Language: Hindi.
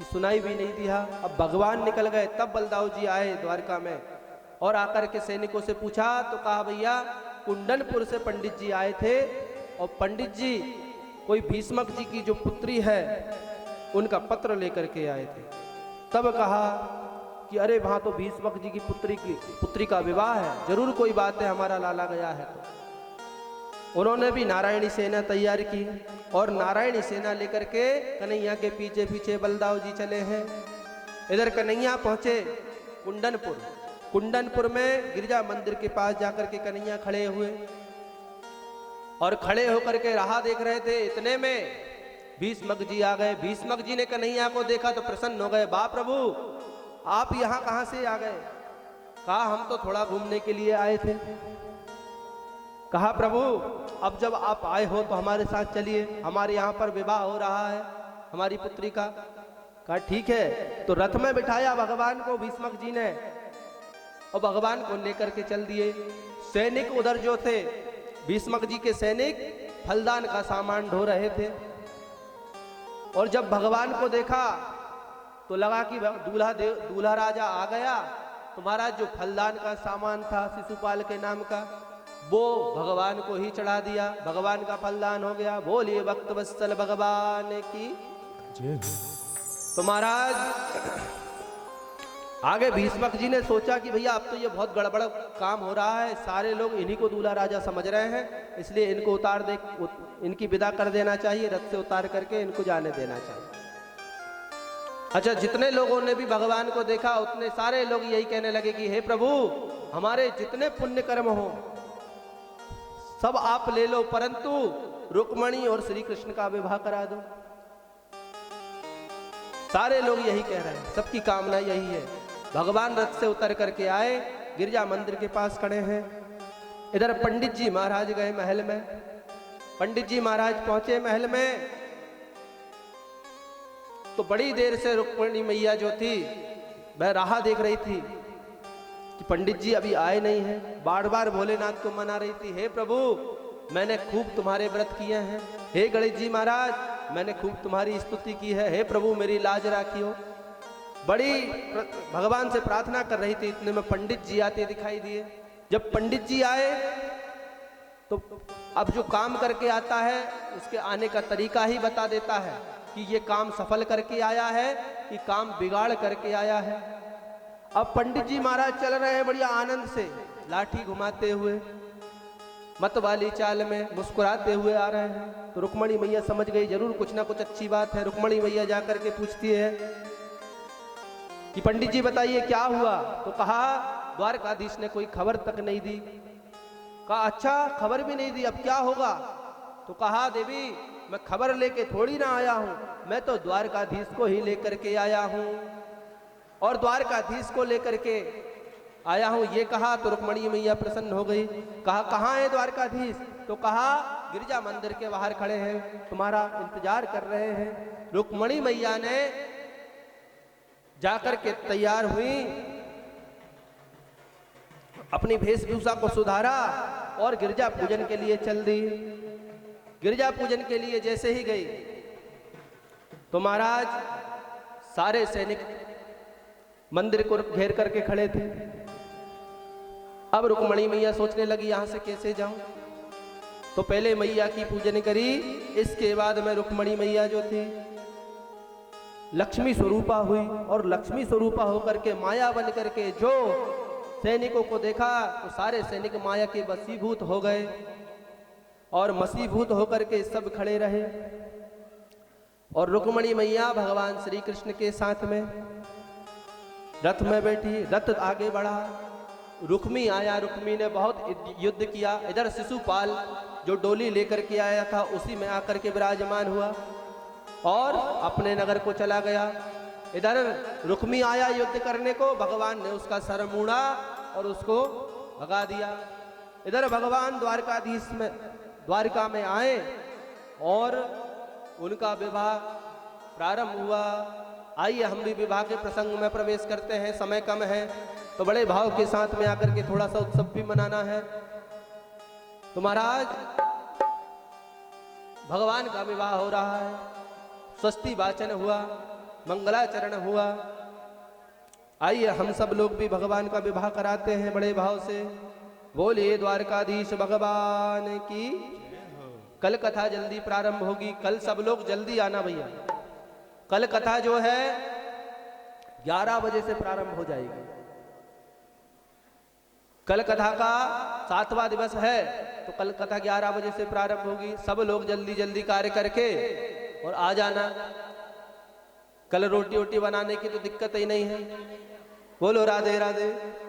कि सुनाई भी नहीं दिया। अब भगवान निकल गए, तब बलदाऊ जी आए द्वारका में और आकर के सैनिकों से पूछा तो कहा भैया कुंडनपुर से पंडित जी आए थे और पंडित जी कोई भीष्मक जी की जो पुत्री है उनका पत्र लेकर के आए थे। तब कहा कि अरे वहां तो भीष्मक जी की पुत्री का विवाह है, जरूर कोई बात है, हमारा लाला गया है। तो उन्होंने भी नारायणी सेना तैयार की और नारायणी सेना लेकर के कन्हैया के पीछे पीछे बलदाऊ जी चले हैं। इधर कन्हैया पहुंचे कुंडनपुर। कुंडनपुर में गिरजा मंदिर के पास जाकर के कन्हैया खड़े हुए और खड़े होकर के राह देख रहे थे। इतने में भीष्मक जी आ गए। भीष्मक जी ने कन्हैया को देखा तो प्रसन्न हो गए। बा प्रभु आप यहाँ कहाँ से आ गए? कहा हम तो थोड़ा घूमने के लिए आए थे। कहा प्रभु अब जब आप आए हो तो हमारे साथ चलिए, हमारे यहाँ पर विवाह हो रहा है हमारी पुत्री का। कहा ठीक है। तो रथ में बिठाया भगवान को भीष्मक जी ने और भगवान को लेकर के चल दिए। सैनिक उधर जो थे भीष्मक जी के सैनिक फलदान का सामान ढो रहे थे और जब भगवान को देखा तो लगा कि दूल्हा राजा आ गया। तो महाराज जो फलदान का सामान था शिशुपाल के नाम का वो भगवान को ही चढ़ा दिया, भगवान का फलदान हो गया। बोलिए भक्त वत्सल भगवान की जय। तो महाराज आगे भीष्मक जी ने सोचा कि भैया अब तो ये बहुत गड़बड़ काम हो रहा है, सारे लोग इन्हीं को दूल्हा राजा समझ रहे हैं, इसलिए इनको उतार दे, इनकी विदा कर देना चाहिए, रथ से उतार करके इनको जाने देना चाहिए। अच्छा, जितने लोगों ने भी भगवान को देखा उतने सारे लोग यही कहने लगे कि हे प्रभु हमारे जितने पुण्य कर्म हो सब आप ले लो, परंतु रुक्मणी और श्री कृष्ण का विवाह करा दो। सारे लोग यही कह रहे हैं, सबकी कामना यही है। भगवान रथ से उतर करके आए, गिरजा मंदिर के पास खड़े हैं। इधर पंडित जी महाराज गए महल में। पंडित जी महाराज पहुंचे महल में तो बड़ी देर से रुक्मणी मैया जो थी वह राह देख रही थी कि पंडित जी अभी आए नहीं हैं। बार बार भोलेनाथ को मना रही थी, हे प्रभु मैंने खूब तुम्हारे व्रत किए हैं, हे गणेश जी महाराज मैंने खूब तुम्हारी स्तुति की है, हे प्रभु मेरी लाज राखियो। बड़ी भगवान से प्रार्थना कर रही थी। इतने में पंडित जी आते दिखाई दिए। जब पंडित जी आए तो अब जो काम करके आता है उसके आने का तरीका ही बता देता है कि ये काम सफल करके आया है कि काम बिगाड़ करके आया है। अब पंडित जी महाराज चल रहे हैं बढ़िया आनंद से, लाठी घुमाते हुए, मत वाली चाल में मुस्कुराते हुए आ रहे हैं। तो रुक्मणी मैया समझ गई जरूर कुछ ना कुछ अच्छी बात है। रुक्मणी मैया जाकर के पूछती है कि पंडित जी बताइए क्या हुआ? तो कहा द्वारकाधीश ने कोई खबर तक नहीं दी। कहा अच्छा खबर भी नहीं दी, अब क्या होगा? तो कहा देवी मैं खबर लेके थोड़ी ना आया हूं, मैं तो द्वारकाधीश को ही लेकर के आया हूं और द्वारकाधीश को लेकर के आया हूं ये कहा। तो रुक्मणी मैया प्रसन्न हो गई। कहा कहाँ है द्वारकाधीश? तो कहा गिरजा मंदिर के बाहर खड़े हैं, तुम्हारा इंतजार कर रहे हैं। रुक्मणी मैया ने जाकर के तैयार हुई, अपनी वेशभूषा को सुधारा और गिरजा पूजन के लिए चल दी। गिरजा पूजन के लिए जैसे ही गई तो महाराज सारे सैनिक मंदिर को घेर करके खड़े थे। अब रुक्मणी मैया सोचने लगी यहां से कैसे जाऊं। तो पहले मैया की पूजन करी, इसके बाद में रुक्मणी मैया जो थी लक्ष्मी स्वरूपा हुई और लक्ष्मी स्वरूपा होकर के माया बन करके जो सैनिकों को देखा तो सारे सैनिक माया के वशीभूत हो गए और मसीभूत होकर के सब खड़े रहे। और रुक्मणी मैया भगवान श्री कृष्ण के साथ में रथ में बैठी, रथ आगे बढ़ा। रुक्मी आया, रुक्मी ने बहुत युद्ध किया। इधर शिशुपाल जो डोली लेकर के आया था उसी में आकर के विराजमान हुआ और अपने नगर को चला गया। इधर रुक्मी आया युद्ध करने को, भगवान ने उसका सर मूड़ा और उसको भगा दिया। इधर भगवान द्वारका में आए और उनका विवाह प्रारंभ हुआ। आइए हम भी विवाह के प्रसंग में प्रवेश करते हैं, समय कम है तो बड़े भाव के साथ में आकर के थोड़ा सा उत्सव भी मनाना है। तो महाराज भगवान का विवाह हो रहा है, स्वस्ति वाचन हुआ मंगलाचरण हुआ। आइए हम सब लोग भी भगवान का विवाह कराते हैं बड़े भाव से। बोलिए द्वारकाधीश भगवान की। कल कथा जल्दी प्रारंभ होगी, कल सब लोग जल्दी आना भैया। कल कथा जो है 11 बजे से प्रारंभ हो जाएगी। कल कथा का 7वां दिवस है, तो कल कथा 11 बजे से प्रारंभ होगी। सब लोग जल्दी जल्दी कार्य करके और आ जाना। कल रोटी वोटी बनाने की तो दिक्कत ही नहीं है। बोलो राधे राधे।